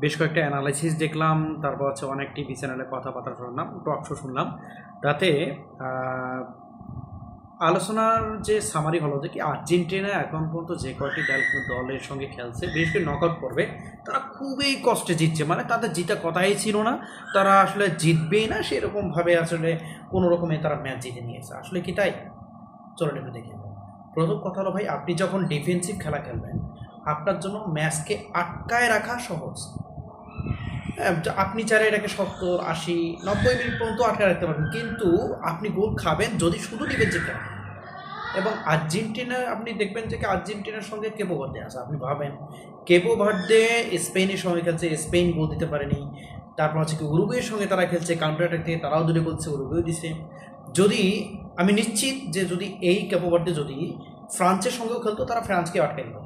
বেশ কয়েকটা অ্যানালাইসিস দেখলাম, তারপর হচ্ছে অনেক টিভি চ্যানেলে কথাবার্তা শুনলাম, টক শো শুনলাম। তাতে আলোচনার যে সামারি হলো যে কি আর্জেন্টিনা এখন পর্যন্ত যে কয়টি দলের সঙ্গে খেলছে, বিশেষ করে নক আউট পর্বে তারা খুবই কষ্টে জিতছে। মানে তাদের জিতা কথাই ছিল না, তারা আসলে জিতবেই না সেরকমভাবে আসলে কোনো রকমে তারা ম্যাচ জিতে নিয়েছে। আসলে কি তাই? চলুন একটু দেখে নেব। প্রথম কথা হলো ভাই, আপনি যখন ডিফেন্সিভ খেলা খেলবেন আপনার জন্য ম্যাচকে আটকায় রাখা সহজ। হ্যাঁ, আপনি চাইলে এটাকে 70, 80, 90 মিনিট পর্যন্ত আটকে রাখতে পারবেন, কিন্তু আপনি গোল খাবেন যদি শুধু ডিফেন্সিভ খেলা। এবং আর্জেন্টিনা আপনি দেখবেন যে আর্জেন্টিনার সঙ্গে কেপো ভার্দে আছে। আপনি ভাবেন কেপো ভার্দে স্পেনের সঙ্গে খেলছে, স্পেন গোল দিতে পারেনি। তারপর হচ্ছে কি উরুগুয়ের সঙ্গে তারা খেলছে, কাউন্টার অ্যাটাক থেকে তারাও দুটো করছে, উরুগুয়ে দিছে। যদি আমি নিশ্চিত যে যদি এই কেপো ভার্দে যদি ফ্রান্সের সঙ্গেও খেলতো তারা ফ্রান্সকে আটকে দিত,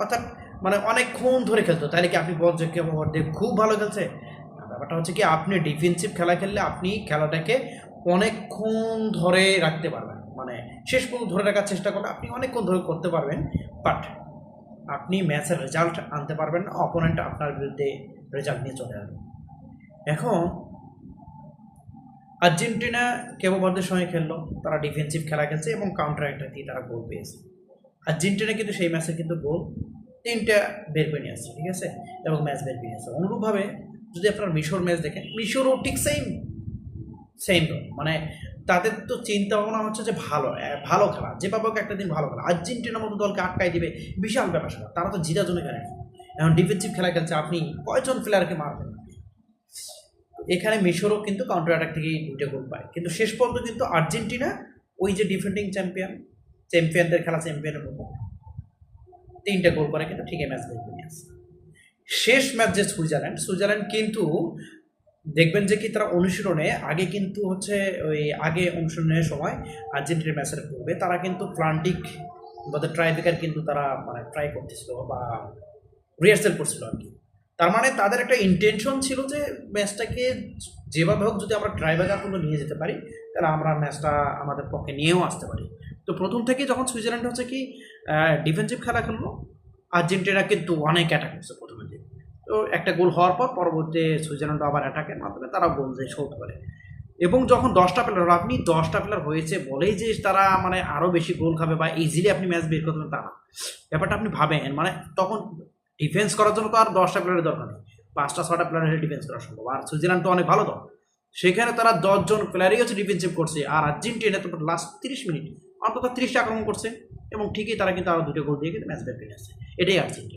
অর্থাৎ মানে অনেকক্ষণ ধরে খেলতো। তাহলে কি আপনি বলছেন যে কেপো ভার্দে খুব ভালো খেলছে? ব্যাপারটা হচ্ছে কি আপনি ডিফেন্সিভ খেলা খেললে আপনি খেলাটাকে অনেকক্ষণ ধরে রাখতে পারবেন, মানে শেষ পর্যন্ত ধরে রাখার চেষ্টা করলে আপনি অনেকক্ষণ ধরে করতে পারবেন, বাট আপনি ম্যাচের রেজাল্ট আনতে পারবেন না, অপোনেন্ট আপনার বিরুদ্ধে রেজাল্ট নিয়ে চলে আসবে। এখন আর্জেন্টিনা কেবো ভার্দের সঙ্গে খেললো, তারা ডিফেন্সিভ খেলা খেলছে এবং কাউন্টার অ্যাটাক দিয়ে তারা গোল পেয়েছে। আর্জেন্টিনা কিন্তু সেই ম্যাচে কিন্তু গোল 3টা বের করে নিয়ে আসছে, ঠিক আছে, এবং ম্যাচ বের করে নিয়ে আসছে। অনুরূপভাবে যদি আপনার মিশর ম্যাচ দেখেন, মিশরও ঠিক সেম সেম তো, মানে তাদের তো চিন্তা ভাবনা হচ্ছে যে ভালো ভালো খেলা, যে পাবো একটা দিন ভালো খেলা। আর্জেন্টিনার মতো দলকে আটকাই দিবে, বিশাল ব্যাপার সেটা। তারা তো জিতার জন্য খেলে, এখন ডিফেন্সিভ খেলা খেলছে, আপনি কয়জন প্লেয়ারকে মারবেন? এখানে মিশরও কিন্তু কাউন্টার অ্যাটাক থেকেই 2টা গোল পায়, কিন্তু শেষ পর্যন্ত কিন্তু আর্জেন্টিনা ওই যে ডিফেন্ডিং চ্যাম্পিয়নদের খেলা, চ্যাম্পিয়নের মতো 3টা গোল করে কিন্তু ঠিকই ম্যাচ বের করে নিয়ে আসে। শেষ ম্যাচ যে সুইজারল্যান্ড কিন্তু দেখবেন যে কি তারা অনুশীলনে আগে কিন্তু হচ্ছে ওই আগে অনুশীলনের সময় আর্জেন্টিনার ম্যাচের পূর্বে তারা কিন্তু প্লান্টিক বা ট্রাইবেকার কিন্তু তারা মানে ট্রাই করতেছিল বা রিহার্সেল করছিল আর কি। তার মানে তাদের একটা ইন্টেনশন ছিল যে ম্যাচটাকে যেভাবে হোক যদি আমরা ট্রাইবেকার পর্যন্ত নিয়ে যেতে পারি তাহলে আমরা ম্যাচটা আমাদের পক্ষে নিয়েও আসতে পারি। তো প্রথম থেকে যখন সুইজারল্যান্ড হচ্ছে কি ডিফেন্সিভ খেলা খেললো, আর্জেন্টিনা কিন্তু অনেক অ্যাটাক করছে প্রথমে দিকে। তো একটা গোল হওয়ার পর পরবর্তী সুইজারল্যান্ড আবার অ্যাটাকের মাধ্যমে তারা গোল দিয়ে শোধ করে। এবং যখন 10টা প্লেয়ার, আপনি 10টা প্লেয়ার হয়েছে বলেই যে তারা মানে আরও বেশি গোল খাবে বা ইজিলি আপনি ম্যাচ বের করতে পারবেন তা না। ব্যাপারটা আপনি ভাবেন, মানে তখন ডিফেন্স করার জন্য তো আর 10টা প্লেয়ারের দরকার নেই, 5টা 6টা প্লেয়ার হলে ডিফেন্স করা সম্ভব। আর সুইজারল্যান্ড তো অনেক ভালো দল, সেখানে তারা 10জন প্লেয়ারই হচ্ছে ডিফেন্সিভ করছে। আর আর্জেন্টিনা তো লাস্ট 30 মিনিট অন্তত 30টা আক্রমণ করছে এবং ঠিকই তারা কিন্তু আরও 2টা গোল দিয়ে কিন্তু ম্যাচ বের করে আসছে। এটাই আর্জেন্টিনা।